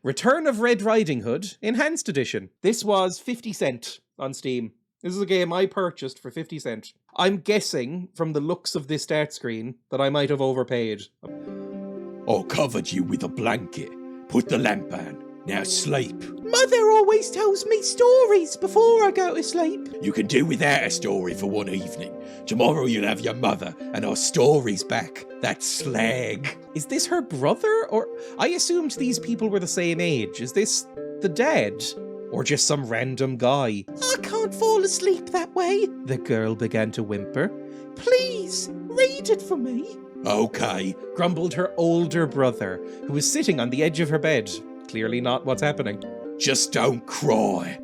Return of Red Riding Hood Enhanced Edition. This was 50 cent on Steam. This is a game I purchased for 50 cent. I'm guessing, from the looks of this start screen, that I might have overpaid. I covered you with a blanket. Put the lamp on. Now sleep. Mother always tells me stories before I go to sleep. You can do without a story for one evening. Tomorrow you'll have your mother and our stories back. That's slag. Is this her brother? Or I assumed these people were the same age. Is this the dad? Or just some random guy? I can't fall asleep that way. The girl began to whimper. Please, read it for me. Okay, Grumbled her older brother, who was sitting on the edge of her bed. Clearly not what's happening. just don't cry.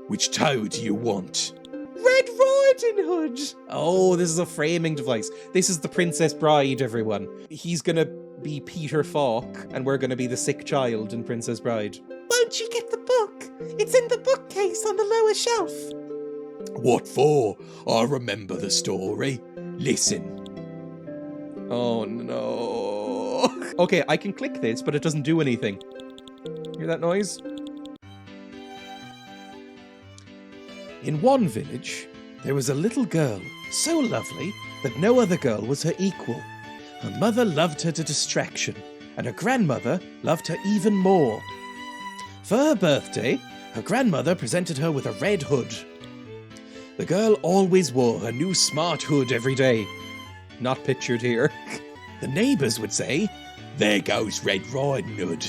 Which toe do you want? Red Riding Hood! Oh, this is a framing device. This is the Princess Bride, everyone. He's gonna be Peter Falk, and we're gonna be the sick child in Princess Bride. Won't you get the book? It's in the bookcase on the lower shelf. What for? I remember the story. Listen. Oh no. Okay, I can click this, but it doesn't do anything. Hear that noise? In one village, there was a little girl, so lovely that no other girl was her equal. Her mother loved her to distraction, and her grandmother loved her even more. For her birthday, her grandmother presented her with a red hood. The girl always wore her new smart hood every day. Not pictured here. The neighbours would say, There goes Red Riding Hood.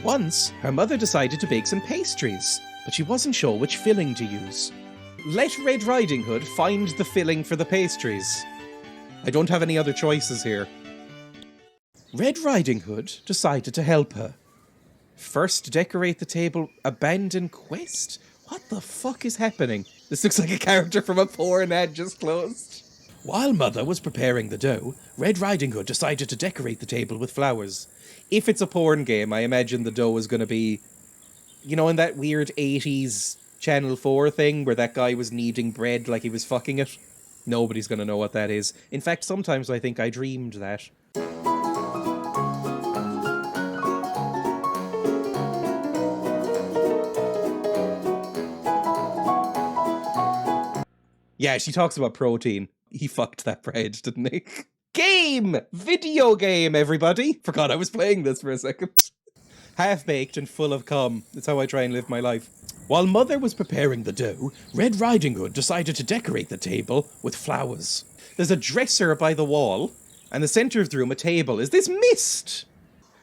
Once, her mother decided to bake some pastries, but she wasn't sure which filling to use. Let Red Riding Hood find the filling for the pastries. I don't have any other choices here. Red Riding Hood decided to help her. First, decorate the table. Abandon quest? What the fuck is happening? This looks like a character from a porn ad just closed. While Mother was preparing the dough, Red Riding Hood decided to decorate the table with flowers. If it's a porn game, I imagine the dough is going to be, you know, in that weird 80s Channel 4 thing where that guy was kneading bread like he was fucking it. Nobody's going to know what that is. In fact, sometimes I think I dreamed that. Yeah, she talks about protein. He fucked that bread, didn't he? Game! Video game, everybody! Forgot I was playing this for a second. Half-baked and full of cum. That's how I try and live my life. While Mother was preparing the dough, Red Riding Hood decided to decorate the table with flowers. There's a dresser by the wall, and the centre of the room a table. Is this mist?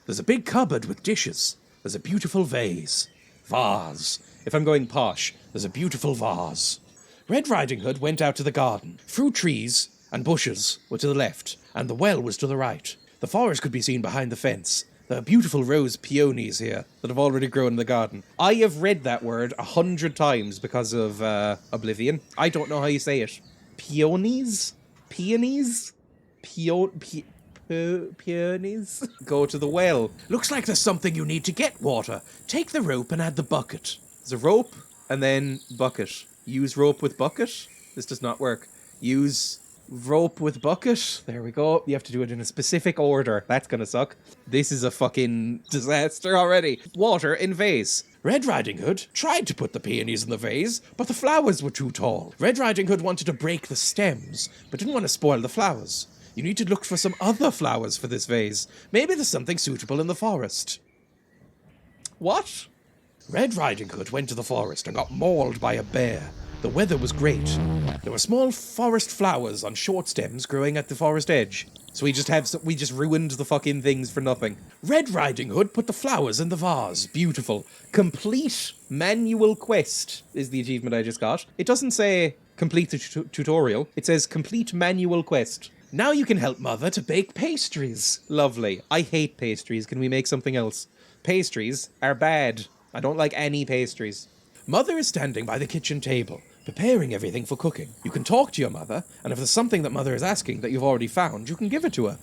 There's a big cupboard with dishes. There's a beautiful vase. Vase. If I'm going posh, there's a beautiful vase. Red Riding Hood went out to the garden. Fruit trees and bushes were to the left, and the well was to the right. The forest could be seen behind the fence. There are beautiful rose peonies here that have already grown in the garden. I have read that word 100 times because of Oblivion. I don't know how you say it. Peonies? Peonies? Peonies? Go to the well. Looks like there's something you need to get water. Take the rope and add the bucket. There's a rope and then bucket. Use rope with bucket? This does not work. Use rope with bucket. There we go. You have to do it in a specific order. That's gonna suck. This is a fucking disaster already. Water in vase. Red Riding Hood tried to put the peonies in the vase, but the flowers were too tall. Red Riding Hood wanted to break the stems, but didn't want to spoil the flowers. You need to look for some other flowers for this vase. Maybe there's something suitable in the forest. What? Red Riding Hood went to the forest and got mauled by a bear. The weather was great. There were small forest flowers on short stems growing at the forest edge. So we just ruined the fucking things for nothing. Red Riding Hood put the flowers in the vase. Beautiful. Complete manual quest is the achievement I just got. It doesn't say complete the tutorial. It says complete manual quest. Now you can help Mother to bake pastries. Lovely. I hate pastries. Can we make something else? Pastries are bad. I don't like any pastries. Mother is standing by the kitchen table, preparing everything for cooking. You can talk to your mother, and if there's something that Mother is asking that you've already found, you can give it to her.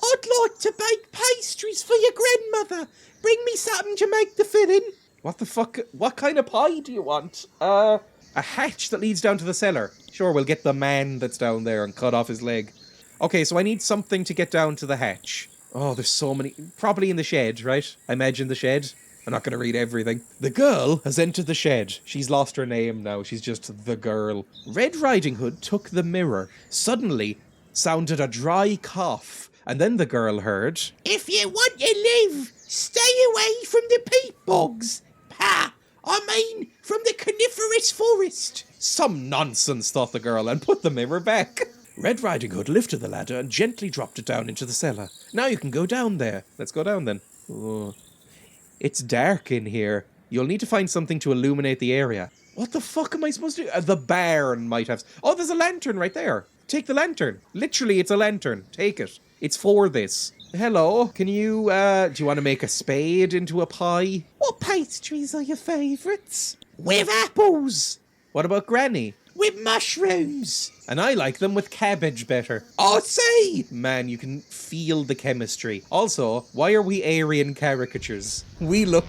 I'd like to bake pastries for your grandmother. Bring me something to make the filling. What the fuck? What kind of pie do you want? A hatch that leads down to the cellar. Sure, we'll get the man that's down there and cut off his leg. Okay, so I need something to get down to the hatch. Oh, there's so many. Probably in the shed, right? I imagine the shed. I'm not going to read everything. The girl has entered the shed. She's lost her name now. She's just the girl. Red Riding Hood took the mirror. Suddenly sounded a dry cough. And then the girl heard, If you want to live, stay away from the peat bogs. I mean, from the coniferous forest. Some nonsense, thought the girl, and put the mirror back. Red Riding Hood lifted the ladder and gently dropped it down into the cellar. Now you can go down there. Let's go down then. Oh. It's dark in here. You'll need to find something to illuminate the area. What the fuck am I supposed to do? The barn might have... Oh, there's a lantern right there. Take the lantern. Literally, it's a lantern. Take it. It's for this. Hello, can you, do you want to make a spade into a pie? What pastries are your favourites? With apples. What about Granny? With mushrooms. And I like them with cabbage better. I see. Man, you can feel the chemistry. Also, why are we Aryan caricatures? We look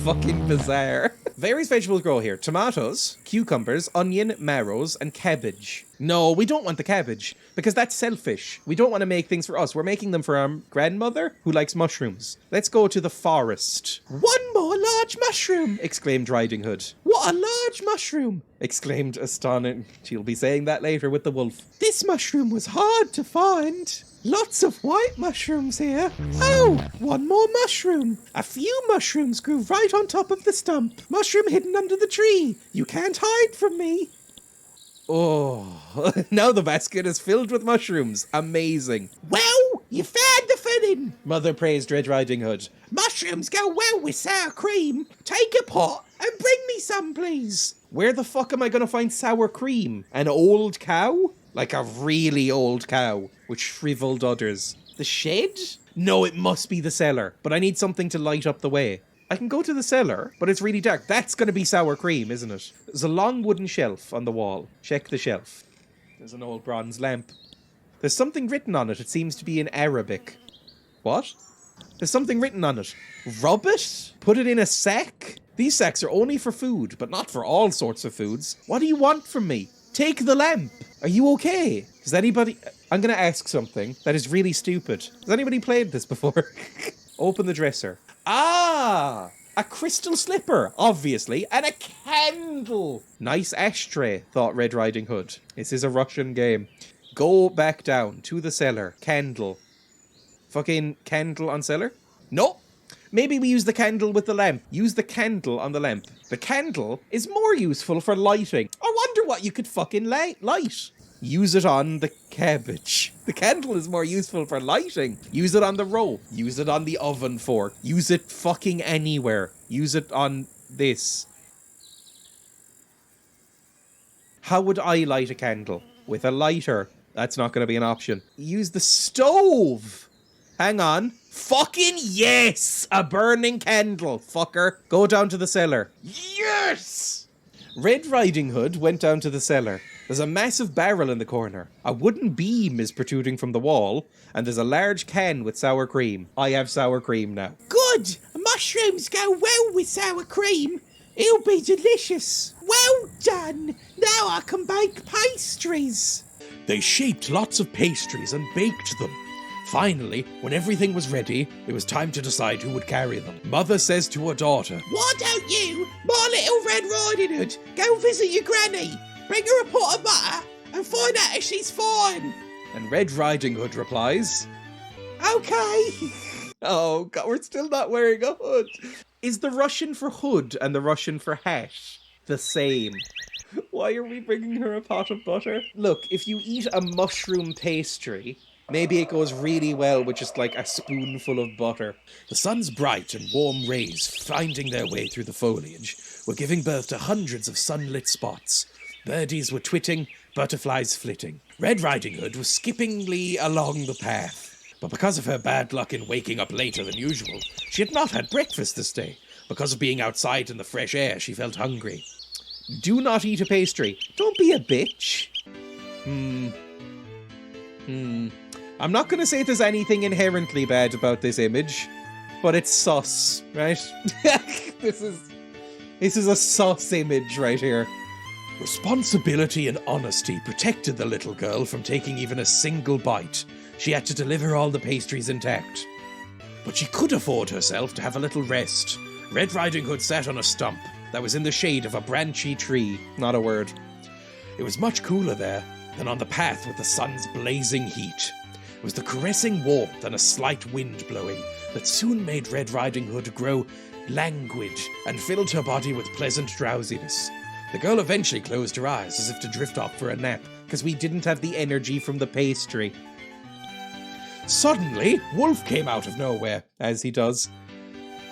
fucking bizarre. Various vegetables grow here. Tomatoes, cucumbers, onion, marrows, and cabbage. No, we don't want the cabbage, because that's selfish. We don't want to make things for us. We're making them for our grandmother, who likes mushrooms. Let's go to the forest. One more large mushroom. Exclaimed Riding Hood. What a large mushroom. Exclaimed Astonin. She'll be saying that later with the wolf. This mushroom was hard to find. Lots of white mushrooms here. Oh, one more mushroom. A few mushrooms grew right on top of the stump. Mushroom hidden under the tree. You can't hide from me. Oh, now the basket is filled with mushrooms. Amazing. Well, you found the filling. Mother praised Red Riding Hood. Mushrooms go well with sour cream. Take a pot and bring me some, please. Where the fuck am I going to find sour cream? An old cow? Like a really old cow with shriveled udders. The shed? No, it must be the cellar. But I need something to light up the way. I can go to the cellar, but it's really dark. That's going to be sour cream, isn't it? There's a long wooden shelf on the wall. Check the shelf. There's an old bronze lamp. There's something written on it. It seems to be in Arabic. What? There's something written on it. Rub it? Put it in a sack? These sacks are only for food, but not for all sorts of foods. What do you want from me? Take the lamp. Are you okay? Does anybody... I'm going to ask something that is really stupid. Has anybody played this before? Open the dresser. Ah! A crystal slipper, obviously, and a candle. Nice ashtray, thought Red Riding Hood. This is a Russian game. Go back down to the cellar. Candle. Fucking candle on cellar? No. Maybe we use the candle with the lamp. Use the candle on the lamp. The candle is more useful for lighting. I wonder what you could fucking light. Use it on the cabbage. The candle is more useful for lighting. Use it on the rope. Use it on the oven fork. Use it fucking anywhere. Use it on this. How would I light a candle? With a lighter. That's not going to be an option. Use the stove. Hang on. Fucking yes! A burning candle, fucker. Go down to the cellar. Yes! Red Riding Hood went down to the cellar. There's a massive barrel in the corner. A wooden beam is protruding from the wall, and there's a large can with sour cream. I have sour cream now. Good! Mushrooms go well with sour cream. It'll be delicious. Well done! Now I can bake pastries. They shaped lots of pastries and baked them. Finally, when everything was ready, it was time to decide who would carry them. Mother says to her daughter, Why don't you, my little Red Riding Hood, go visit your granny? Bring her a pot of butter and find out if she's fine. And Red Riding Hood replies, Okay. Oh God, we're still not wearing a hood. Is the Russian for hood and the Russian for hat the same? Why are we bringing her a pot of butter? Look, if you eat a mushroom pastry, maybe it goes really well with just like a spoonful of butter. the sun's bright and warm rays finding their way through the foliage were giving birth to hundreds of sunlit spots. Birdies were twitting, butterflies flitting. Red Riding Hood was skippingly along the path. But because of her bad luck in waking up later than usual, she had not had breakfast this day. Because of being outside in the fresh air, she felt hungry. Do not eat a pastry. Don't be a bitch. I'm not going to say there's anything inherently bad about this image, but it's sus, right? This is a sus image right here. Responsibility and honesty protected the little girl from taking even a single bite. She had to deliver all the pastries intact. But she could afford herself to have a little rest. Red Riding Hood sat on a stump that was in the shade of a branchy tree. Not a word. It was much cooler there than on the path with the sun's blazing heat. It was the caressing warmth and a slight wind blowing that soon made Red Riding Hood grow languid and filled her body with pleasant drowsiness. The girl eventually closed her eyes as if to drift off for a nap. Because we didn't have the energy from the pastry. Suddenly, Wolf came out of nowhere. As he does.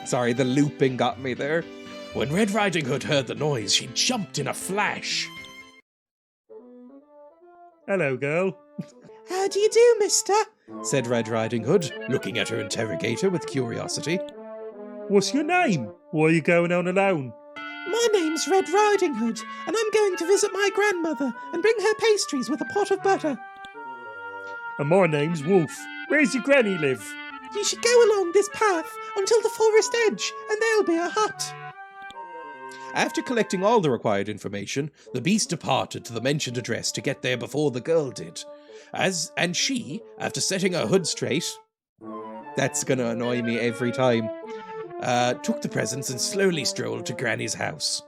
Sorry, the looping got me there. When Red Riding Hood heard the noise, she jumped in a flash. Hello, girl. How do you do, mister? Said Red Riding Hood, looking at her interrogator with curiosity. What's your name? Why are you going on alone? My name's Red Riding Hood, and I'm going to visit my grandmother and bring her pastries with a pot of butter. And my name's Wolf. Where's your granny live? You should go along this path until the forest edge, and there'll be a hut. After collecting all the required information, the beast departed to the mentioned address to get there before the girl did. And she, after setting her hood straight, that's gonna annoy me every time, took the presents and slowly strolled to Granny's house.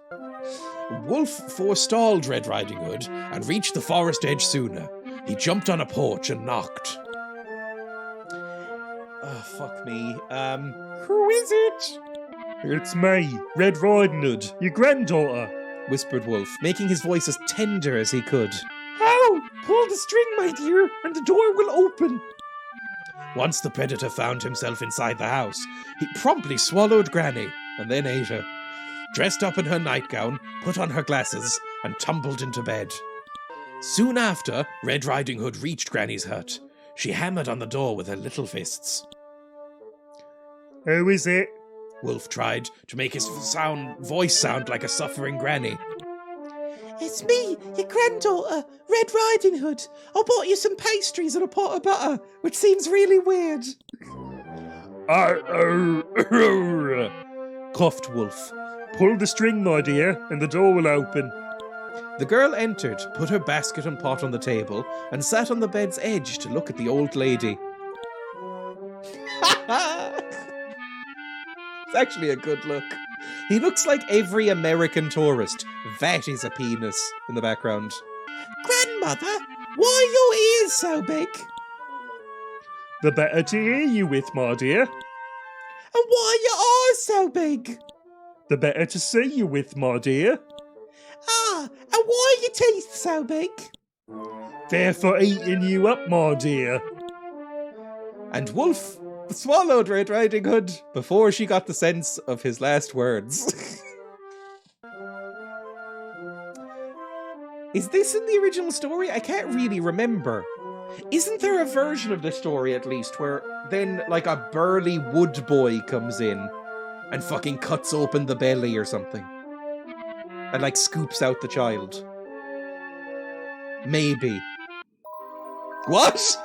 Wolf forestalled Red Riding Hood and reached the forest edge sooner. He jumped on a porch and knocked. Oh, fuck me. Who is it? It's me, Red Riding Hood, your granddaughter. Whispered Wolf, making his voice as tender as he could. Oh, pull the string, my dear, and the door will open. Once the predator found himself inside the house, he promptly swallowed Granny and then ate her. Dressed up in her nightgown, put on her glasses, and tumbled into bed. Soon after, Red Riding Hood reached Granny's hut. She hammered on the door with her little fists. Who is it? Wolf tried to make his voice sound like a suffering granny. It's me, your granddaughter, Red Riding Hood. I bought you some pastries and a pot of butter, which seems really weird. Coughed Wolf. Pull the string, my dear, and the door will open. The girl entered, put her basket and pot on the table, and sat on the bed's edge to look at the old lady. It's actually a good look. He looks like every American tourist. That is a penis in the background. Grandmother, why are your ears so big? The better to hear you with, my dear. And why are your eyes so big? The better to see you with, my dear. Ah, and why are your teeth so big? They're for eating you up, my dear. And Wolf swallowed Red Riding Hood before she got the sense of his last words. Is this in the original story? I can't really remember. Isn't there a version of this story, at least, where then, like, a burly wood boy comes in and fucking cuts open the belly or something? And, like, scoops out the child? Maybe. What?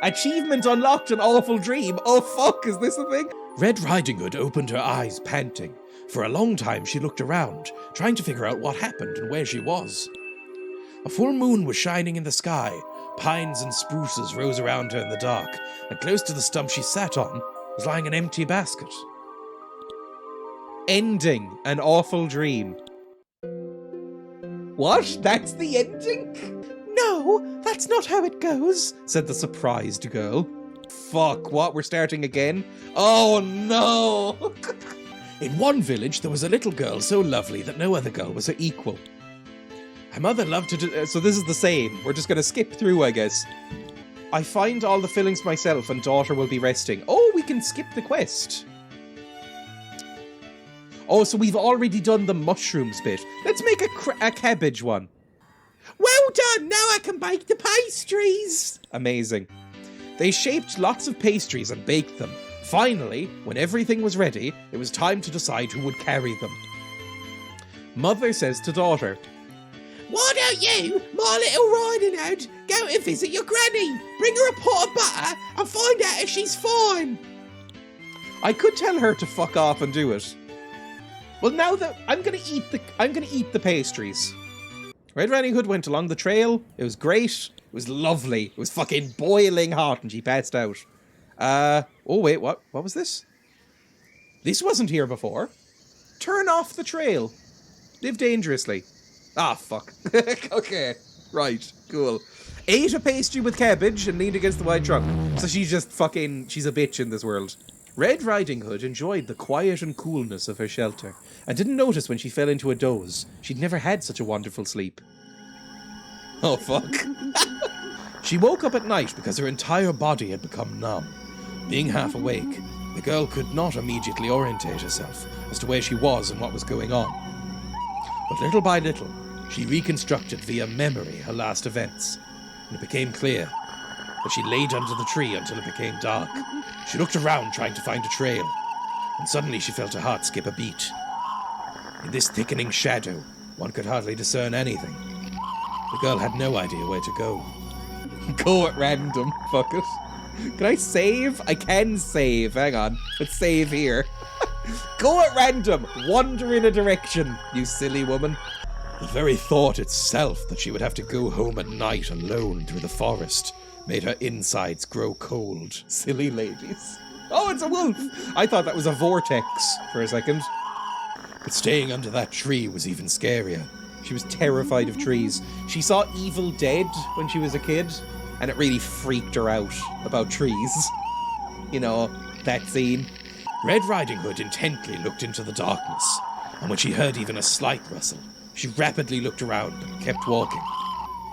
Achievement unlocked, an awful dream. Oh fuck, is this a thing? Red Riding Hood opened her eyes, panting. For a long time she looked around, trying to figure out what happened and where she was. A full moon was shining in the sky. Pines and spruces rose around her in the dark, and close to the stump she sat on was lying an empty basket. Ending an awful dream. What? That's the ending? No, that's not how it goes, said the surprised girl. Fuck, what? We're starting again? Oh no! In one village, there was a little girl so lovely that no other girl was her equal. Her mother loved her to... So this is the same. We're just going to skip through, I guess. I find all the fillings myself and daughter will be resting. Oh, we can skip the quest. Oh, so we've already done the mushrooms bit. Let's make a cabbage one. Well done, now I can bake the pastries. Amazing. They shaped lots of pastries and baked them. Finally, when everything was ready, it was time to decide who would carry them. Mother says to daughter, why don't you, my little riding hood, go to visit your granny, bring her a pot of butter and find out if she's fine. I could tell her to fuck off and do it. Well, now that I'm gonna eat the pastries. Red Riding Hood went along the trail. It was great. It was lovely. It was fucking boiling hot and she passed out. Oh wait, what was this? This wasn't here before. Turn off the trail. Live dangerously. Ah, fuck. Okay. Right. Cool. Ate a pastry with cabbage and leaned against the white trunk. So she's just fucking... She's a bitch in this world. Red Riding Hood enjoyed the quiet and coolness of her shelter and didn't notice when she fell into a doze. She'd never had such a wonderful sleep. Oh, fuck. She woke up at night because her entire body had become numb. Being half awake, the girl could not immediately orientate herself as to where she was and what was going on. But little by little, she reconstructed via memory her last events, and it became clear that she laid under the tree until it became dark. She looked around trying to find a trail, and suddenly she felt her heart skip a beat. In this thickening shadow, one could hardly discern anything. The girl had no idea where to go. Go at random, fuck it. Can I save? I can save, hang on. Let's save here. Go at random, wander in a direction, you silly woman. The very thought itself that she would have to go home at night alone through the forest made her insides grow cold. Silly ladies. Oh, it's a wolf! I thought that was a vortex for a second. But staying under that tree was even scarier. She was terrified of trees. She saw Evil Dead when she was a kid, and it really freaked her out about trees. You know, that scene. Red Riding Hood intently looked into the darkness, and when she heard even a slight rustle, she rapidly looked around and kept walking.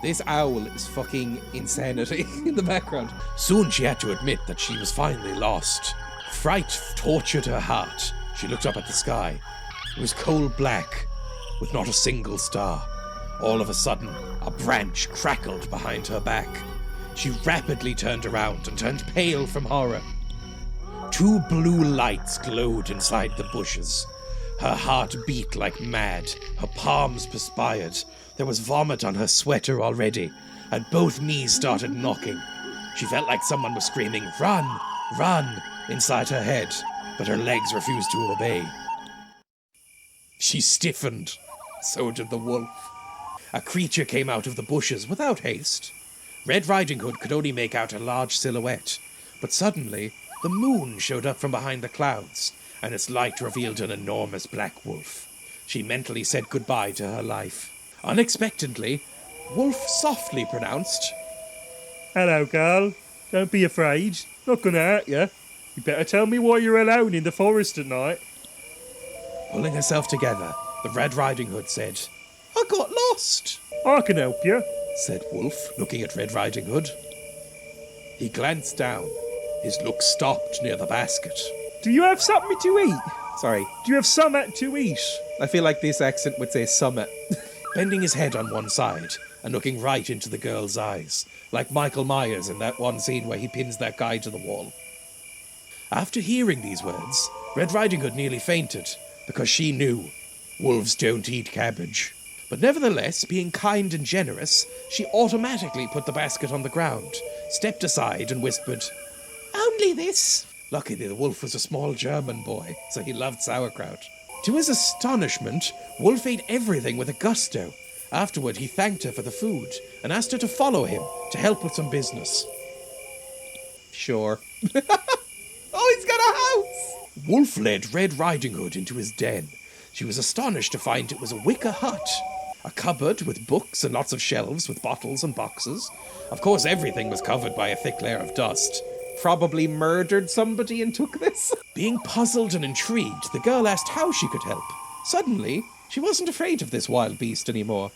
This owl is fucking insanity in the background. Soon she had to admit that she was finally lost. Fright tortured her heart. She looked up at the sky. It was coal black, with not a single star. All of a sudden, a branch crackled behind her back. She rapidly turned around and turned pale from horror. 2 blue lights glowed inside the bushes. Her heart beat like mad. Her palms perspired. There was vomit on her sweater already, and both knees started knocking. She felt like someone was screaming, "Run! Run!" inside her head, but her legs refused to obey. She stiffened. So did the wolf. A creature came out of the bushes without haste. Red Riding Hood could only make out a large silhouette, but suddenly the moon showed up from behind the clouds, and its light revealed an enormous black wolf. She mentally said goodbye to her life. Unexpectedly, Wolf softly pronounced, Hello, girl. Don't be afraid. Not gonna hurt you. You better tell me why you're alone in the forest at night. Pulling herself together, the Red Riding Hood said, "I got lost," I can help you. said Wolf, looking at Red Riding Hood. He glanced down. His look stopped near the basket. Do you have something to eat? Sorry, Do you have something to eat? I feel like this accent would say summit. Bending his head on one side and looking right into the girl's eyes, like Michael Myers in that one scene where he pins that guy to the wall. After hearing these words, Red Riding Hood nearly fainted, because she knew wolves don't eat cabbage. But nevertheless, being kind and generous, she automatically put the basket on the ground, stepped aside and whispered, "Only this." Luckily, the wolf was a small German boy, so he loved sauerkraut. To his astonishment, Wolf ate everything with a gusto. Afterward, he thanked her for the food and asked her to follow him to help with some business. Sure. Oh, he's got a house! Wolf led Red Riding Hood into his den. She was astonished to find it was a wicker hut. A cupboard with books and lots of shelves with bottles and boxes. Of course, everything was covered by a thick layer of dust. Probably murdered somebody and took this. Being puzzled and intrigued, the girl asked how she could help. Suddenly, she wasn't afraid of this wild beast anymore.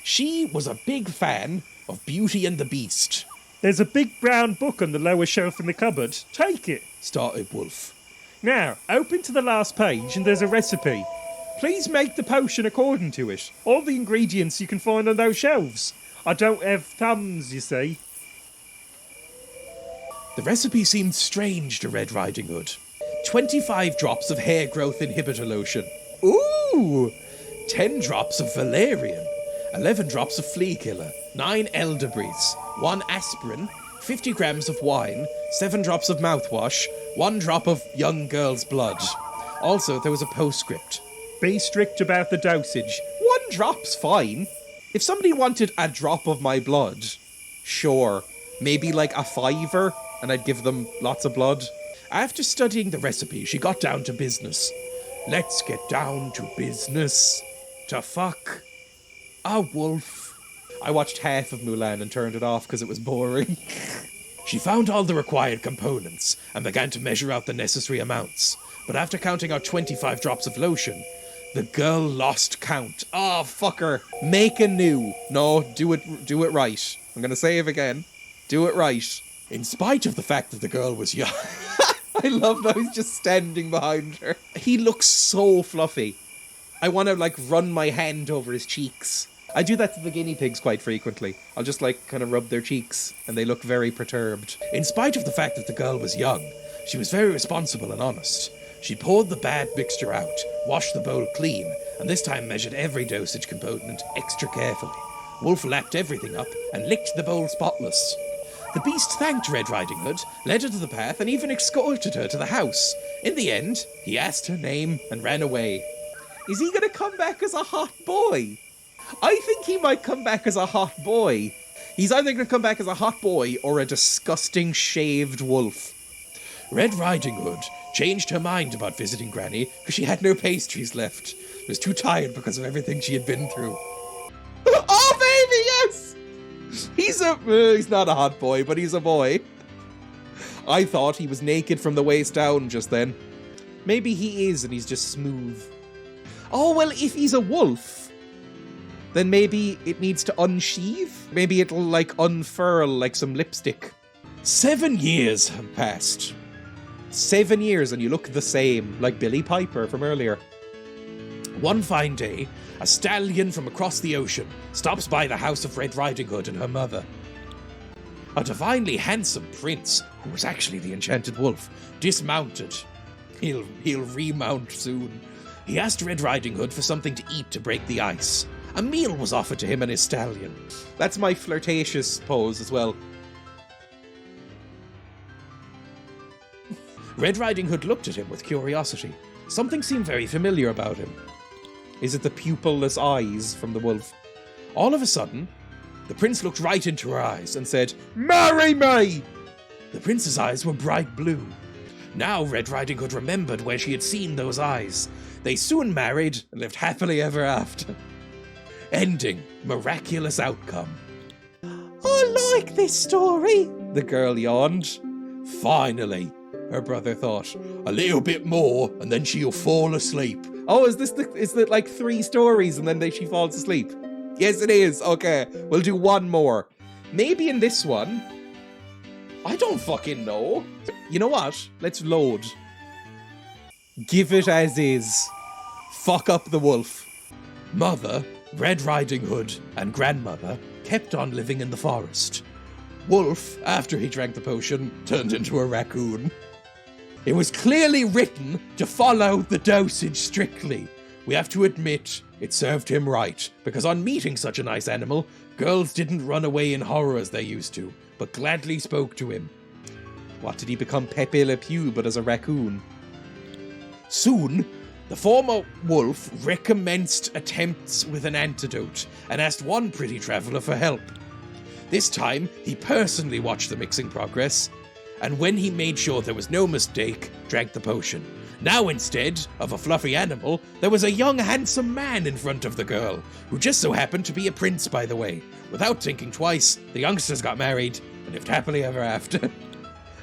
She was a big fan of Beauty and the Beast. There's a big brown book on the lower shelf in the cupboard. Take it. Started Wolf. Now, open to the last page and there's a recipe. Please make the potion according to it. All the ingredients you can find on those shelves. I don't have thumbs, you see. The recipe seemed strange to Red Riding Hood. 25 drops of hair growth inhibitor lotion. Ooh! 10 drops of valerian. 11 drops of flea killer. 9 elderberries. 1 aspirin. 50 grams of wine. 7 drops of mouthwash. 1 drop of young girl's blood. Also, there was a postscript. Be strict about the dosage. 1 drop's fine. If somebody wanted a drop of my blood, sure. Maybe like a $5, and I'd give them lots of blood. After studying the recipe, she got down to business. Let's get down to business. To fuck a wolf. I watched half of Mulan and turned it off because it was boring. She found all the required components and began to measure out the necessary amounts. But after counting out 25 drops of lotion, the girl lost count. Oh, fucker. Make a new. No, do it right. I'm gonna save again. Do it right. In spite of the fact that the girl was young. I love that he's just standing behind her. He looks so fluffy. I want to, like, run my hand over his cheeks. I do that to the guinea pigs quite frequently. I'll just, like, kind of rub their cheeks, and they look very perturbed. In spite of the fact that the girl was young, she was very responsible and honest. She poured the bad mixture out, washed the bowl clean, and this time measured every dosage component extra carefully. Wolf lapped everything up and licked the bowl spotless. The beast thanked Red Riding Hood, led her to the path, and even escorted her to the house. In the end, he asked her name and ran away. Is he going to come back as a hot boy? I think he might come back as a hot boy. He's either going to come back as a hot boy or a disgusting shaved wolf. Red Riding Hood changed her mind about visiting Granny because she had no pastries left. She was too tired because of everything she had been through. Oh, baby, yes! He's not a hot boy, but he's a boy. I thought he was naked from the waist down just then. Maybe he is and he's just smooth. Oh, well, if he's a wolf, then maybe it needs to unsheathe. Maybe it'll, like, unfurl like some lipstick. 7 years have passed. 7 years and you look the same, like Billy Piper from earlier. One fine day, a stallion from across the ocean stops by the house of Red Riding Hood and her mother. A divinely handsome prince, who was actually the enchanted wolf, dismounted. He'll remount soon. He asked Red Riding Hood for something to eat to break the ice. A meal was offered to him and his stallion. That's my flirtatious pose as well. Red Riding Hood looked at him with curiosity. Something seemed very familiar about him. Is it the pupilless eyes from the wolf? All of a sudden, the prince looked right into her eyes and said, "Marry me!" The prince's eyes were bright blue. Now Red Riding Hood remembered where she had seen those eyes. They soon married and lived happily ever after. Ending, miraculous outcome. I like this story. The girl yawned. Finally, her brother thought. A little bit more and then she'll fall asleep. Oh, is it like 3 stories and then she falls asleep? Yes, it is. Okay, we'll do one more. Maybe in this one. I don't fucking know. You know what? Let's load. Give it as is. Fuck up the wolf. Mother, Red Riding Hood, and grandmother kept on living in the forest. Wolf, after he drank the potion, turned into a raccoon. It was clearly written to follow the dosage strictly. We have to admit, it served him right, because on meeting such a nice animal, girls didn't run away in horror as they used to, but gladly spoke to him. What, did he become Pepe Le Pew, but as a raccoon? Soon, the former wolf recommenced attempts with an antidote and asked one pretty traveller for help. This time, he personally watched the mixing progress, and when he made sure there was no mistake, drank the potion. Now instead of a fluffy animal, there was a young handsome man in front of the girl, who just so happened to be a prince, by the way. Without thinking twice, the youngsters got married and lived happily ever after.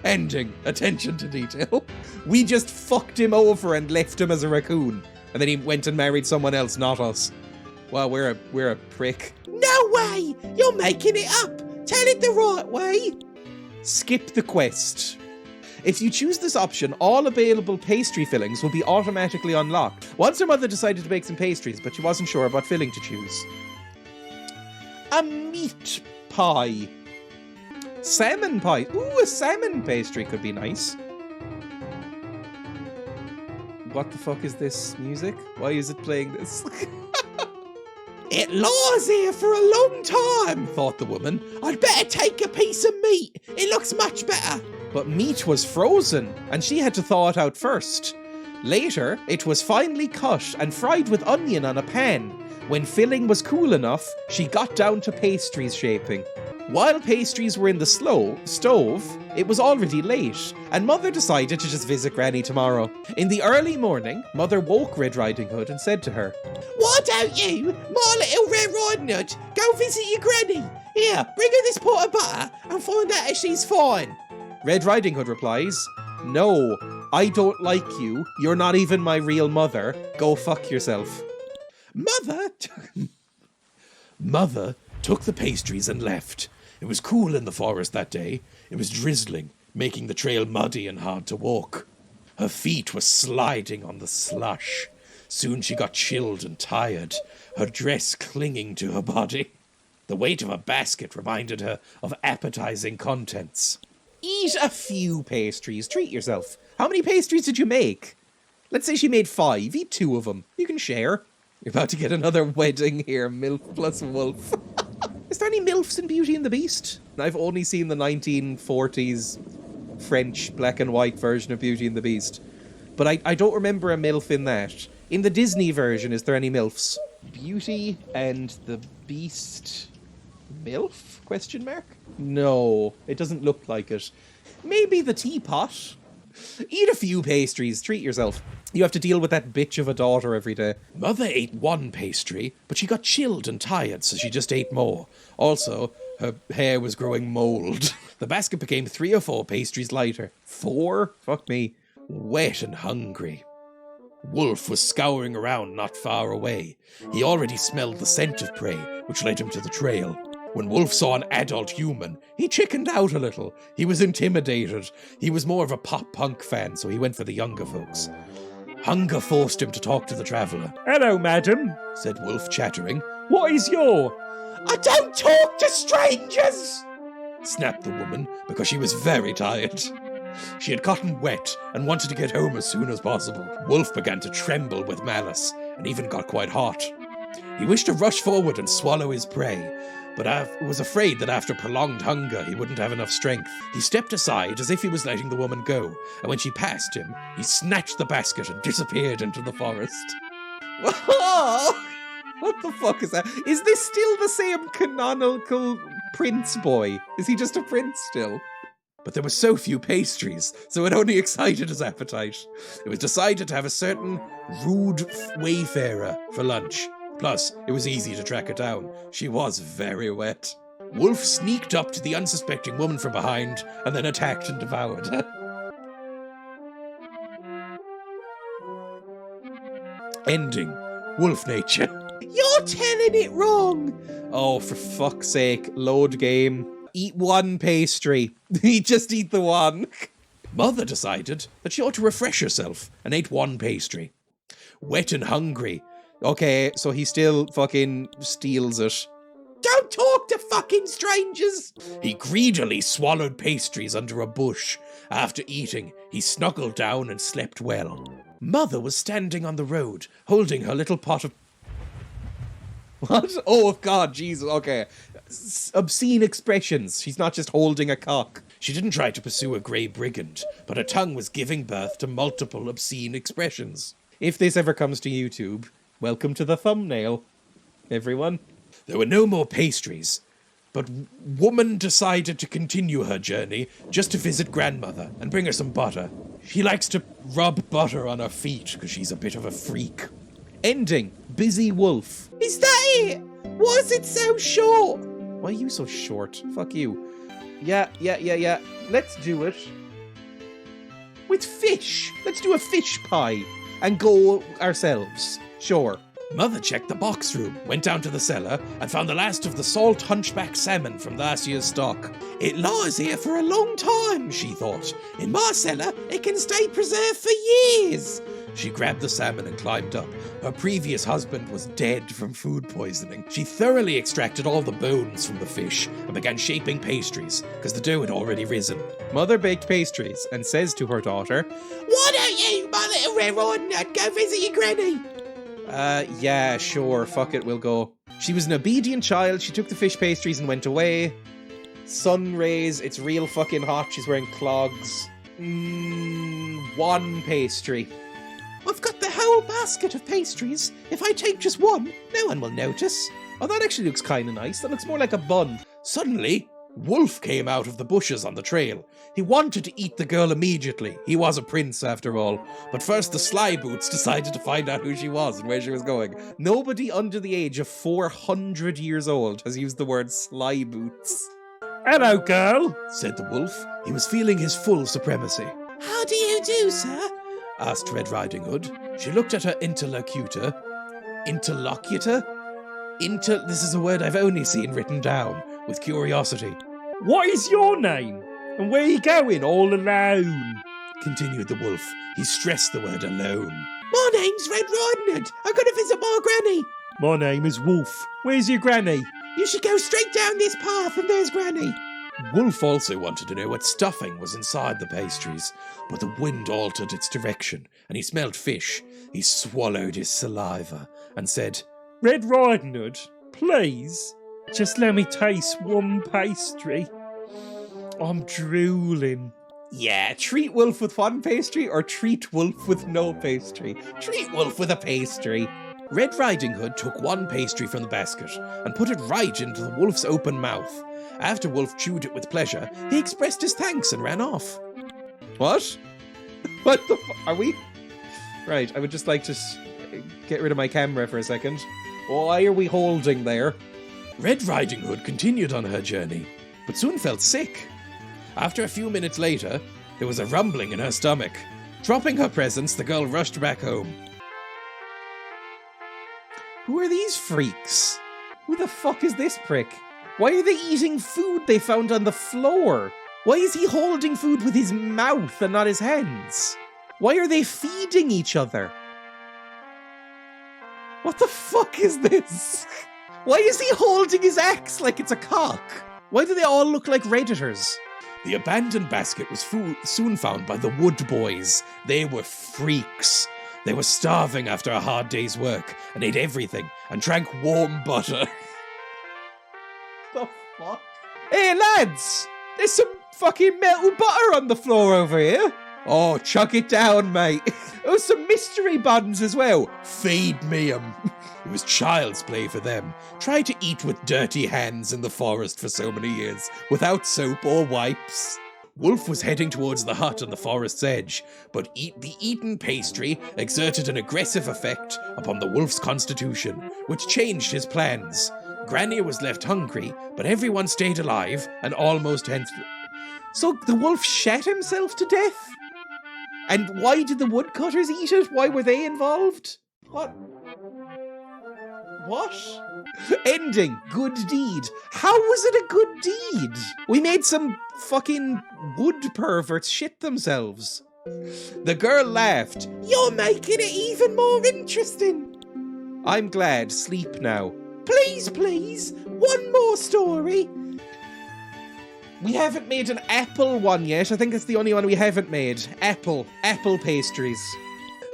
Ending. Attention to detail. We just fucked him over and left him as a raccoon. And then he went and married someone else, not us. Well, we're a prick. No way! You're making it up! Tell it the right way! Skip the quest. If you choose this option, all available pastry fillings will be automatically unlocked. Once her mother decided to bake some pastries, but she wasn't sure what filling to choose. A meat pie. Salmon pie. Ooh, a salmon pastry could be nice. What the fuck is this music? Why is it playing this? It lies here for a long time, thought the woman. I'd better take a piece of meat. It looks much better. But meat was frozen, and she had to thaw it out first. Later, it was finely cut and fried with onion on a pan. When filling was cool enough, she got down to pastries shaping. While pastries were in the stove, it was already late, and Mother decided to just visit Granny tomorrow. In the early morning, Mother woke Red Riding Hood and said to her, "Why don't you, my little Red Riding Hood, go visit your granny? Here, bring her this pot of butter and find out if she's fine." Red Riding Hood replies, "No, I don't like you. You're not even my real mother. Go fuck yourself." Mother took the pastries and left. It was cool in the forest that day. It was drizzling, making the trail muddy and hard to walk. Her feet were sliding on the slush. Soon she got chilled and tired, her dress clinging to her body. The weight of a basket reminded her of appetizing contents. Eat a few pastries. Treat yourself. How many pastries did you make? Let's say she made 5. Eat 2 of them. You can share. You're about to get another wedding here, MILF plus Wolf. Is there any MILFs in Beauty and the Beast? I've only seen the 1940s French black and white version of Beauty and the Beast. But I don't remember a MILF in that. In the Disney version, is there any MILFs? Beauty and the Beast... MILF? Question mark? No, it doesn't look like it. Maybe the teapot. Eat a few pastries, treat yourself. You have to deal with that bitch of a daughter every day. Mother ate 1 pastry, but she got chilled and tired, so she just ate more. Also, her hair was growing mold. The basket became 3 or 4 pastries lighter. 4? Fuck me. Wet and hungry. Wolf was scouring around not far away. He already smelled the scent of prey, which led him to the trail. When Wolf saw an adult human, he chickened out a little. He was intimidated. He was more of a pop-punk fan, so he went for the younger folks. Hunger forced him to talk to the traveller. "Hello, madam," said Wolf, chattering. "What is your..." "I don't talk to strangers!" snapped the woman, because she was very tired. She had gotten wet and wanted to get home as soon as possible. Wolf began to tremble with malice, and even got quite hot. He wished to rush forward and swallow his prey, but was afraid that after prolonged hunger he wouldn't have enough strength. He stepped aside as if he was letting the woman go, and when she passed him, he snatched the basket and disappeared into the forest. What the fuck is that? Is this still the same canonical prince boy? Is he just a prince still? But there were so few pastries, so it only excited his appetite. It was decided to have a certain rude wayfarer for lunch. Plus, it was easy to track her down. She was very wet. Wolf sneaked up to the unsuspecting woman from behind and then attacked and devoured her. Ending. Wolf nature. "You're telling it wrong!" Oh, for fuck's sake. Load game. Eat 1 pastry. Just eat the 1. Mother decided that she ought to refresh herself and ate 1 pastry. Wet and hungry. Okay, so he still fucking steals it. "Don't talk to fucking strangers!" He greedily swallowed pastries under a bush. After eating, he snuggled down and slept well. Mother was standing on the road, holding her little pot of... What? Oh, God, Jesus, okay. Obscene expressions. She's not just holding a cock. She didn't try to pursue a grey brigand, but her tongue was giving birth to multiple obscene expressions. If this ever comes to YouTube, welcome to the thumbnail, everyone. There were no more pastries, but woman decided to continue her journey just to visit grandmother and bring her some butter. She likes to rub butter on her feet because she's a bit of a freak. Ending. Busy Wolf. "Is that it? Why is it so short?" Why are you so short? Fuck you. Yeah. Let's do it. With fish. Let's do a fish pie. And go ourselves. Sure. Mother checked the box room, went down to the cellar, and found the last of the salt hunchback salmon from last year's stock. "It lies here for a long time," she thought. "In my cellar, it can stay preserved for years." She grabbed the salmon and climbed up. Her previous husband was dead from food poisoning. She thoroughly extracted all the bones from the fish and began shaping pastries, because the dough had already risen. Mother baked pastries and says to her daughter, "Why don't you, my little Red Riding Hood, go visit your granny?" Yeah, sure, fuck it, we'll go. She was an obedient child, she took the fish pastries and went away. Sun rays, it's real fucking hot, she's wearing clogs. 1 pastry. "I've got the whole basket of pastries. If I take just 1, no one will notice." Oh, that actually looks kind of nice. That looks more like a bun. Suddenly, Wolf came out of the bushes on the trail. He wanted to eat the girl immediately. He was a prince after all. But first the sly boots decided to find out who she was and where she was going. Nobody under the age of 400 years old has used the word sly boots. Hello, girl, Said the wolf. He was feeling his full supremacy. How do you do, sir? Asked Red Riding Hood. She looked at her interlocutor. Interlocutor? This is a word I've only seen written down, with curiosity. What is your name? And where are you going all alone? Continued the wolf. He stressed the word alone. My name's Red Riding Hood. I'm going to visit my granny. My name is Wolf. Where's your granny? You should go straight down this path and there's granny. Wolf also wanted to know what stuffing was inside the pastries, but the wind altered its direction, and he smelled fish. He swallowed his saliva and said, Red Riding Hood, please, just let me taste one pastry. I'm drooling. Yeah, treat wolf with one pastry or treat wolf with no pastry. Treat wolf with a pastry. Red Riding Hood took one pastry from the basket and put it right into the wolf's open mouth. After Wolf chewed it with pleasure, he expressed his thanks and ran off. What? What the are we? Right, I would just like to get rid of my camera for a second. Why are we holding there? Red Riding Hood continued on her journey, but soon felt sick. After a few minutes later, there was a rumbling in her stomach. Dropping her presents, the girl rushed back home. Who are these freaks? Who the fuck is this prick? Why are they eating food they found on the floor? Why is he holding food with his mouth and not his hands? Why are they feeding each other? What the fuck is this? Why is he holding his axe like it's a cock? Why do they all look like Redditors? The abandoned basket was soon found by the Wood Boys. They were freaks. They were starving after a hard day's work and ate everything and drank warm butter. The fuck? Hey lads! There's some fucking melted butter on the floor over here. Oh, chuck it down, mate. Oh, some mystery buns as well. Feed me 'em. It was child's play for them. Try to eat with dirty hands in the forest for so many years, without soap or wipes. Wolf was heading towards the hut on the forest's edge, but the eaten pastry exerted an aggressive effect upon the wolf's constitution, which changed his plans. Granny was left hungry, but everyone stayed alive and almost hence. So the wolf shat himself to death? And why did the woodcutters eat it? Why were they involved? What? Ending. Good deed. How was it a good deed? We made some fucking wood perverts shit themselves. The girl laughed. You're making it even more interesting. I'm glad. Sleep now. Please, one more story. We haven't made an apple one yet. I think it's the only one we haven't made. Apple pastries.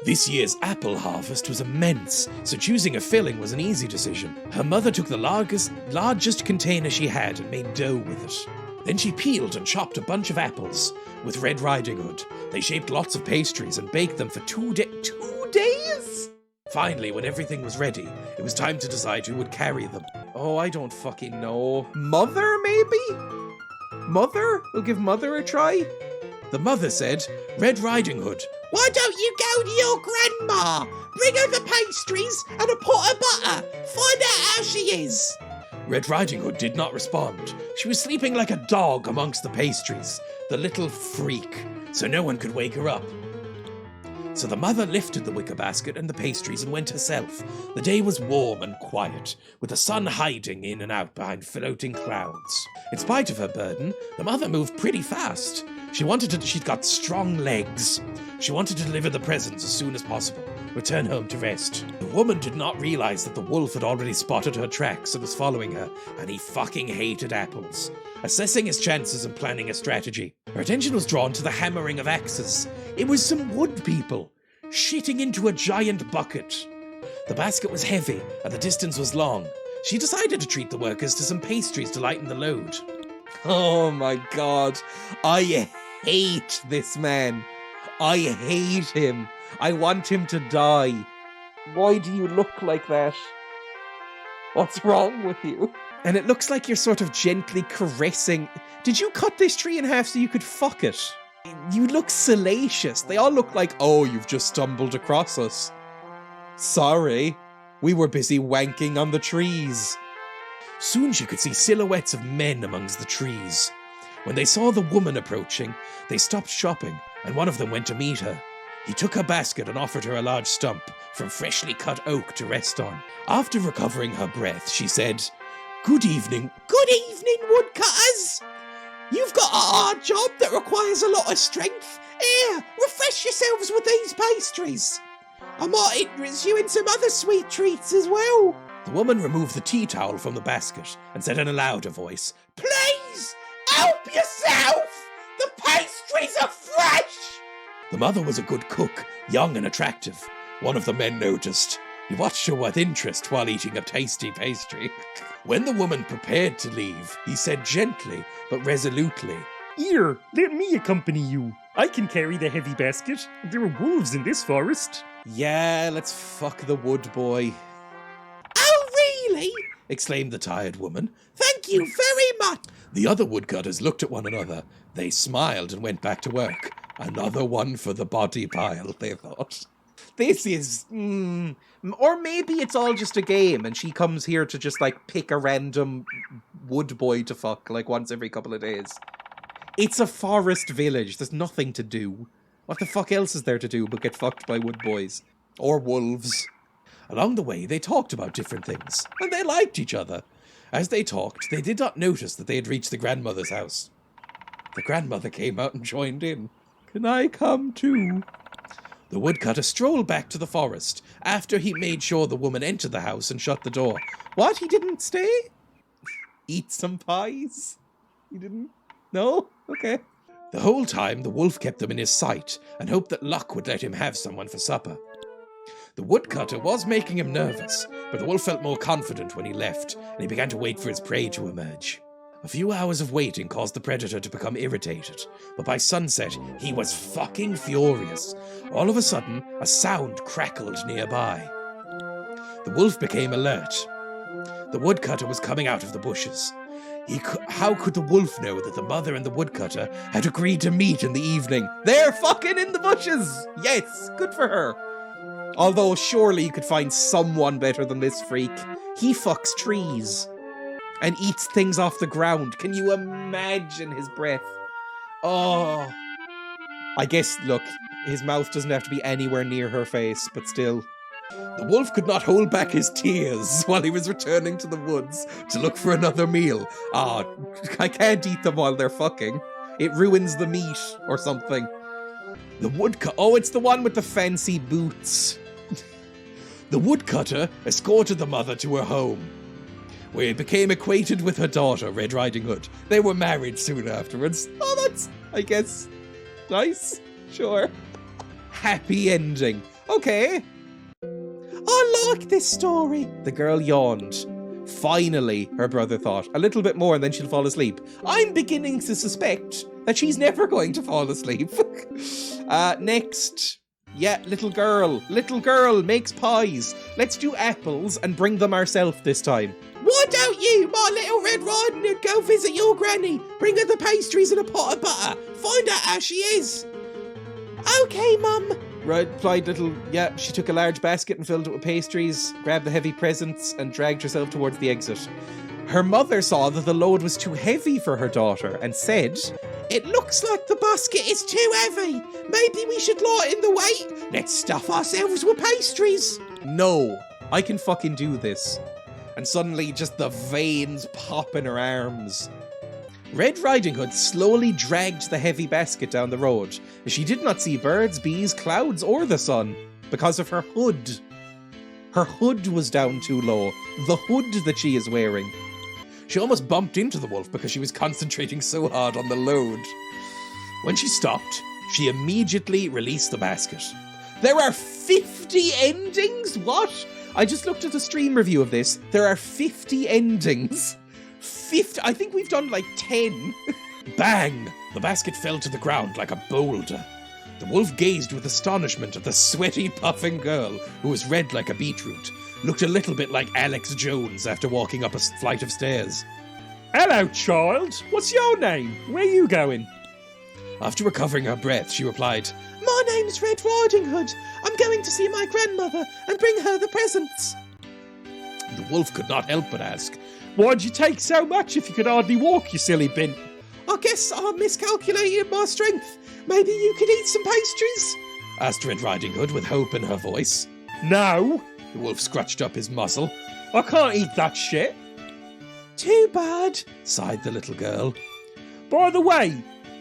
This year's apple harvest was immense, so choosing a filling was an easy decision. Her mother took the largest container she had and made dough with it. Then she peeled and chopped a bunch of apples. With Red Riding Hood, they shaped lots of pastries and baked them for 2 days? Finally, when everything was ready, it was time to decide who would carry them. Oh, I don't fucking know. Mother, maybe? Mother? We'll give Mother a try. The mother said, Red Riding Hood, Why don't you go to your grandma? Bring her the pastries and a pot of butter. Find out how she is. Red Riding Hood did not respond. She was sleeping like a dog amongst the pastries, the little freak, so no one could wake her up. So the mother lifted the wicker basket and the pastries and went herself. The day was warm and quiet, with the sun hiding in and out behind floating clouds. In spite of her burden, the mother moved pretty fast. She'd got strong legs. She wanted to deliver the presents as soon as possible, return home to rest. The woman did not realize that the wolf had already spotted her tracks and was following her, and he fucking hated apples. Assessing his chances and planning a strategy, her attention was drawn to the hammering of axes. It was some wood people, shitting into a giant bucket. The basket was heavy, and the distance was long. She decided to treat the workers to some pastries to lighten the load. Oh my god. I hate this man. I hate him. I want him to die. Why do you look like that? What's wrong with you? And it looks like you're sort of gently caressing. Did you cut this tree in half so you could fuck it? You look salacious. They all look like, oh, you've just stumbled across us. Sorry, we were busy wanking on the trees. Soon she could see silhouettes of men amongst the trees. When they saw the woman approaching, they stopped shopping, and one of them went to meet her. He took her basket and offered her a large stump from freshly cut oak to rest on. After recovering her breath, she said, "Good evening." Good evening, woodcutters. You've got a hard job that requires a lot of strength. Here, refresh yourselves with these pastries. I might interest you in some other sweet treats as well. The woman removed the tea towel from the basket and said in a louder voice, Please, help yourself. The pastries are fresh. The mother was a good cook, young and attractive. One of the men noticed. He watched her with interest while eating a tasty pastry. When the woman prepared to leave, he said gently but resolutely, Here, let me accompany you. I can carry the heavy basket. There are wolves in this forest. Yeah, let's fuck the wood boy. Oh, really? exclaimed the tired woman. Thank you very much. The other woodcutters looked at one another. They smiled and went back to work. Another one for the body pile, they thought. This is... Or maybe it's all just a game and she comes here to just, like, pick a random wood boy to fuck, like, once every couple of days. It's a forest village. There's nothing to do. What the fuck else is there to do but get fucked by wood boys? Or wolves. Along the way, they talked about different things, and they liked each other. As they talked, they did not notice that they had reached the grandmother's house. The grandmother came out and joined in. Can I come too? The woodcutter strolled back to the forest after he made sure the woman entered the house and shut the door. What? He didn't stay? Eat some pies? He didn't? No? Okay. The whole time, the wolf kept them in his sight and hoped that luck would let him have someone for supper. The woodcutter was making him nervous, but the wolf felt more confident when he left, and he began to wait for his prey to emerge. A few hours of waiting caused the predator to become irritated, but by sunset, he was fucking furious. All of a sudden, a sound crackled nearby. The wolf became alert. The woodcutter was coming out of the bushes. How could the wolf know that the mother and the woodcutter had agreed to meet in the evening? They're fucking in the bushes! Yes, good for her. Although surely you could find someone better than this freak. He fucks trees. And eats things off the ground. Can you imagine his breath? Oh. I guess, look, his mouth doesn't have to be anywhere near her face, but still. The wolf could not hold back his tears while he was returning to the woods to look for another meal. I can't eat them while they're fucking. It ruins the meat or something. The woodcutter. Oh, it's the one with the fancy boots. The woodcutter escorted the mother to her home, where he became acquainted with her daughter, Red Riding Hood. They were married soon afterwards. Oh, that's, I guess, nice. Sure. Happy ending. Okay. I like this story. The girl yawned. Finally, her brother thought. A little bit more and then she'll fall asleep. I'm beginning to suspect that she's never going to fall asleep. Next. Yeah, little girl. Little girl makes pies. Let's do apples and bring them ourselves this time. Why don't you, my little Red Riding Hood, go visit your granny? Bring her the pastries and a pot of butter. Find out how she is. Okay, Mum. Replied little... Yeah, she took a large basket and filled it with pastries, grabbed the heavy presents, and dragged herself towards the exit. Her mother saw that the load was too heavy for her daughter and said, It looks like the basket is too heavy. Maybe we should lighten the weight. Let's stuff ourselves with pastries. No, I can fucking do this. And suddenly just the veins pop in her arms. Red Riding Hood slowly dragged the heavy basket down the road. She did not see birds, bees, clouds, or the sun because of her hood. Her hood was down too low. The hood that she is wearing. She almost bumped into the wolf because she was concentrating so hard on the load. When she stopped, she immediately released the basket. There are 50 endings? What? I just looked at a stream review of this. There are 50 endings. 50? I think we've done like 10. Bang! The basket fell to the ground like a boulder. The wolf gazed with astonishment at the sweaty, puffing girl who was red like a beetroot. looked a little bit like Alex Jones after walking up a flight of stairs. Hello, child. What's your name? Where are you going? After recovering her breath, she replied, My name's Red Riding Hood. I'm going to see my grandmother and bring her the presents. The wolf could not help but ask, Why'd you take so much if you could hardly walk, you silly bin? I guess I miscalculated my strength. Maybe you could eat some pastries? asked Red Riding Hood with hope in her voice. No, The wolf scratched up his muzzle. I can't eat that shit. Too bad. Sighed the little girl. By the way,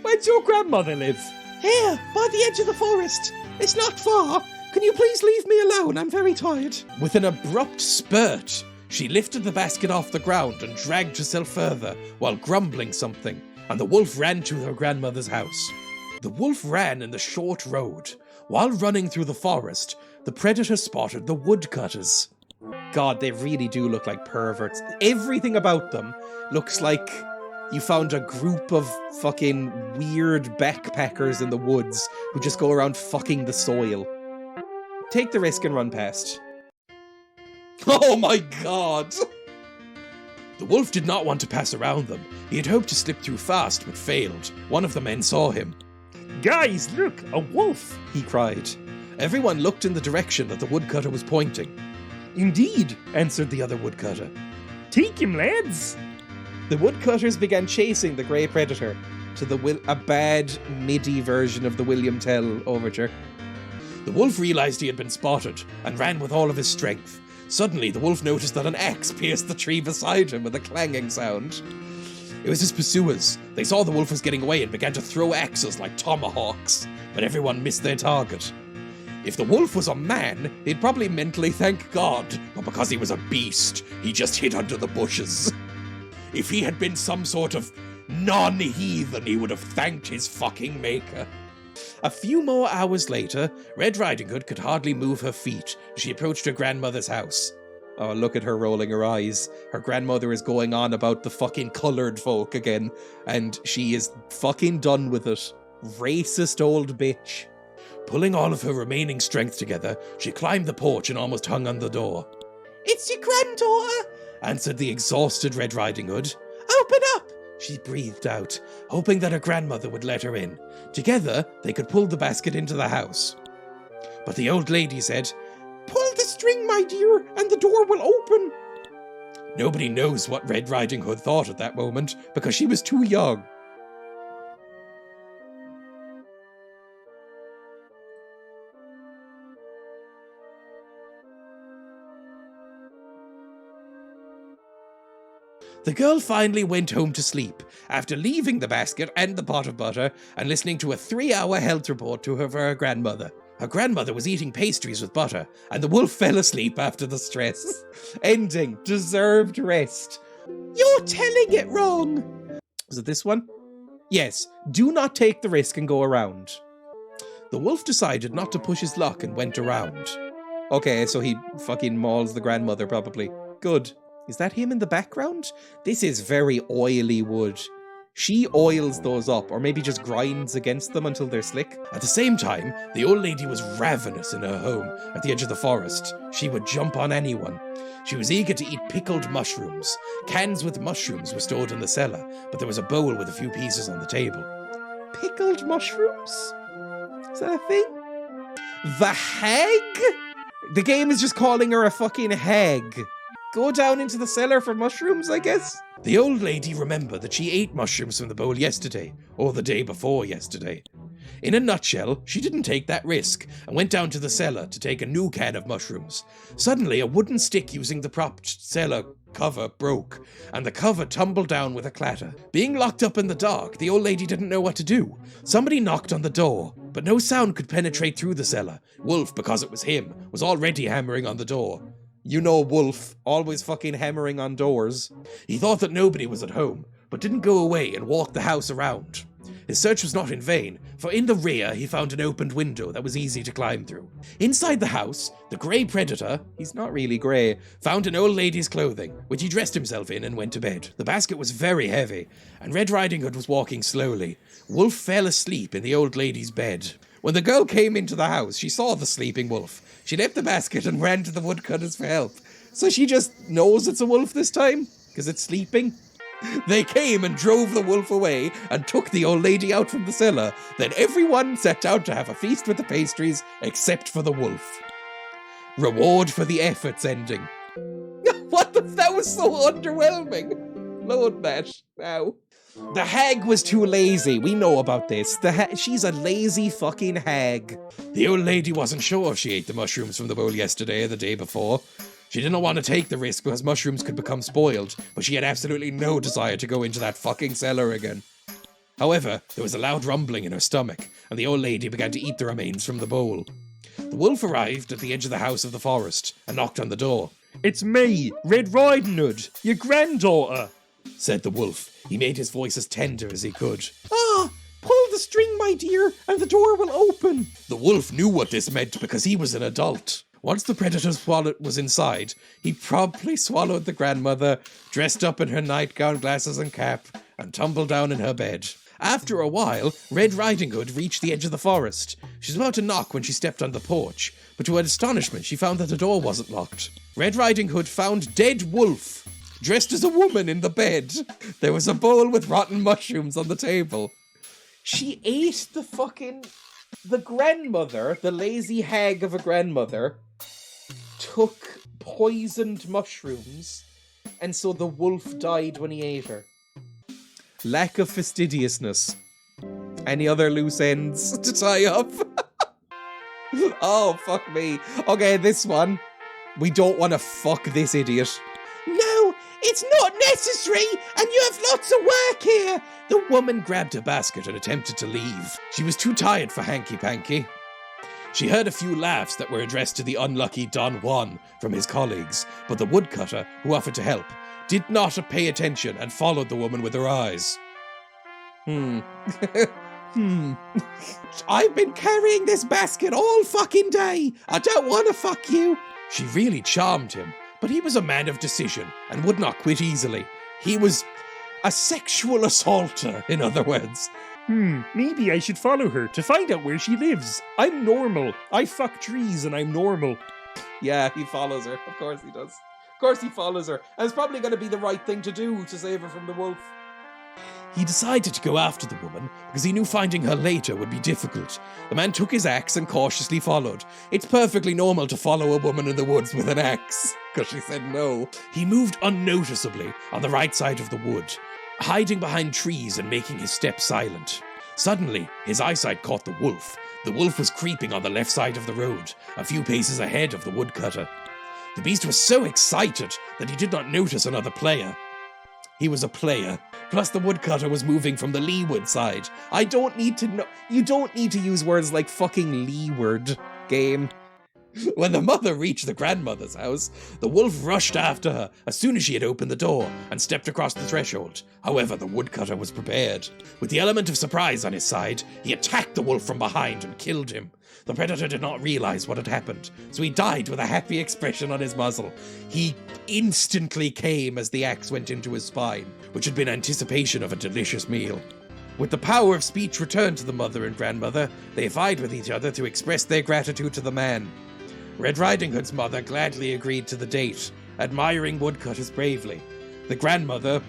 where'd your grandmother live? Here, by the edge of the forest. It's not far. Can you please leave me alone? I'm very tired. With an abrupt spurt, she lifted the basket off the ground and dragged herself further while grumbling something, and the wolf ran to her grandmother's house. The wolf ran in the short road. While running through the forest, the predator spotted the woodcutters. God, they really do look like perverts. Everything about them looks like you found a group of fucking weird backpackers in the woods who just go around fucking the soil. Take the risk and run past. Oh my god! The wolf did not want to pass around them. He had hoped to slip through fast, but failed. One of the men saw him. Guys, look, a wolf! He cried. Everyone looked in the direction that the woodcutter was pointing. Indeed, answered the other woodcutter. Take him, lads! The woodcutters began chasing the grey predator to a bad MIDI version of the William Tell overture. The wolf realized he had been spotted and ran with all of his strength. Suddenly, the wolf noticed that an axe pierced the tree beside him with a clanging sound. It was his pursuers. They saw the wolf was getting away and began to throw axes like tomahawks, but everyone missed their target. If the wolf was a man, he'd probably mentally thank God, but because he was a beast, he just hid under the bushes. If he had been some sort of non-heathen, he would have thanked his fucking maker. A few more hours later, Red Riding Hood could hardly move her feet as she approached her grandmother's house. Oh, look at her rolling her eyes. Her grandmother is going on about the fucking coloured folk again, and she is fucking done with it. Racist old bitch. Pulling all of her remaining strength together, she climbed the porch and almost hung on the door. It's your granddaughter, Answered the exhausted Red Riding Hood. Open up. She breathed out, hoping that her grandmother would let her in. Together, they could pull the basket into the house. But the old lady said, Pull the string, my dear, and the door will open. Nobody knows what Red Riding Hood thought at that moment, because she was too young. The girl finally went home to sleep, after leaving the basket and the pot of butter, and listening to a 3-hour health report to her grandmother. Her grandmother was eating pastries with butter, and the wolf fell asleep after the stress. Ending. Deserved rest. You're telling it wrong. Was it this one? Yes. Do not take the risk and go around. The wolf decided not to push his luck and went around. Okay, so he fucking mauls the grandmother, probably. Good. Is that him in the background? This is very oily wood. She oils those up, or maybe just grinds against them until they're slick. At the same time, the old lady was ravenous in her home at the edge of the forest. She would jump on anyone. She was eager to eat pickled mushrooms. Cans with mushrooms were stored in the cellar, but there was a bowl with a few pieces on the table. Pickled mushrooms? Is that a thing? The hag? The game is just calling her a fucking hag. Go down into the cellar for mushrooms, I guess? The old lady remembered that she ate mushrooms from the bowl yesterday, or the day before yesterday. In a nutshell, she didn't take that risk, and went down to the cellar to take a new can of mushrooms. Suddenly, a wooden stick using the propped cellar cover broke, and the cover tumbled down with a clatter. Being locked up in the dark, the old lady didn't know what to do. Somebody knocked on the door, but no sound could penetrate through the cellar. Wolf, because it was him, was already hammering on the door. You know Wolf, always fucking hammering on doors. He thought that nobody was at home, but didn't go away and walked the house around. His search was not in vain, for in the rear he found an opened window that was easy to climb through. Inside the house, the grey predator, He's not really grey. found an old lady's clothing, which he dressed himself in and went to bed. The basket was very heavy, and Red Riding Hood was walking slowly. Wolf fell asleep in the old lady's bed. When the girl came into the house, she saw the sleeping wolf. She left the basket and ran to the woodcutters for help. So she just knows it's a wolf this time, because it's sleeping. They came and drove the wolf away and took the old lady out from the cellar. Then everyone sat down to have a feast with the pastries, except for the wolf. Reward for the efforts ending. That was so underwhelming. Load that now. The hag was too lazy. We know about this. She's a lazy fucking hag. The old lady wasn't sure if she ate the mushrooms from the bowl yesterday or the day before. She didn't want to take the risk because mushrooms could become spoiled, but she had absolutely no desire to go into that fucking cellar again. However, there was a loud rumbling in her stomach, and the old lady began to eat the remains from the bowl. The wolf arrived at the edge of the house of the forest and knocked on the door. It's me, Red Riding Hood, your granddaughter, said the wolf. He made his voice as tender as he could. Ah, pull the string, my dear, and the door will open. The wolf knew what this meant because he was an adult. Once the predator's wallet was inside, he promptly swallowed the grandmother, dressed up in her nightgown, glasses and cap, and tumbled down in her bed. After a while, Red Riding Hood reached the edge of the forest. She was about to knock when she stepped on the porch, but to her astonishment, she found that the door wasn't locked. Red Riding Hood found dead wolf, dressed as a woman in the bed. There was a bowl with rotten mushrooms on the table. She ate the grandmother, the lazy hag of a grandmother, took poisoned mushrooms, and so the wolf died when he ate her. Lack of fastidiousness. Any other loose ends to tie up? Oh, fuck me. Okay, this one. We don't want to fuck this idiot. No, it's not necessary, and you have lots of work here. The woman grabbed her basket and attempted to leave. She was too tired for hanky-panky. She heard a few laughs that were addressed to the unlucky Don Juan from his colleagues, but the woodcutter, who offered to help, did not pay attention and followed the woman with her eyes. I've been carrying this basket all fucking day. I don't want to fuck you. She really charmed him, but he was a man of decision and would not quit easily. He was a sexual assaulter, in other words. Maybe I should follow her to find out where she lives. I'm normal. I fuck trees and I'm normal. Yeah, he follows her. Of course he does. Of course he follows her. And it's probably going to be the right thing to do to save her from the wolf. He decided to go after the woman because he knew finding her later would be difficult. The man took his axe and cautiously followed. It's perfectly normal to follow a woman in the woods with an axe, because she said no. He moved unnoticeably on the right side of the wood, hiding behind trees and making his steps silent. Suddenly, his eyesight caught the wolf. The wolf was creeping on the left side of the road, a few paces ahead of the woodcutter. The beast was so excited that he did not notice another player. He was a player. Plus, the woodcutter was moving from the leeward side. I don't need to know. You don't need to use words like fucking leeward, game. When the mother reached the grandmother's house, the wolf rushed after her as soon as she had opened the door and stepped across the threshold. However, the woodcutter was prepared. With the element of surprise on his side, he attacked the wolf from behind and killed him. The predator did not realize what had happened, so he died with a happy expression on his muzzle. He instantly came as the axe went into his spine, which had been anticipation of a delicious meal. With the power of speech returned to the mother and grandmother, they vied with each other to express their gratitude to the man. Red Riding Hood's mother gladly agreed to the date, admiring woodcutters bravely. The grandmother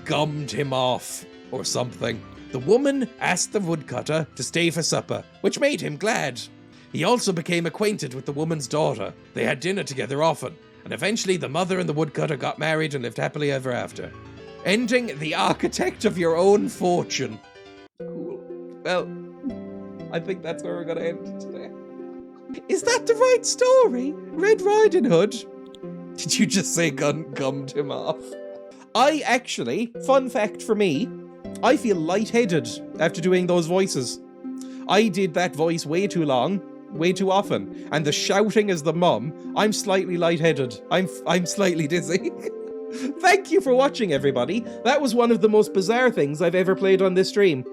gummed him off, or something. The woman asked the woodcutter to stay for supper, which made him glad. He also became acquainted with the woman's daughter. They had dinner together often, and eventually the mother and the woodcutter got married and lived happily ever after. Ending the architect of your own fortune. Cool. Well, I think that's where we're going to end it today. Is that the right story? Red Riding Hood? Did you just say gummed him off? I actually, fun fact for me, I feel lightheaded after doing those voices. I did that voice way too long, way too often, and the shouting as the mum, I'm slightly lightheaded. I'm slightly dizzy. Thank you for watching, everybody. That was one of the most bizarre things I've ever played on this stream.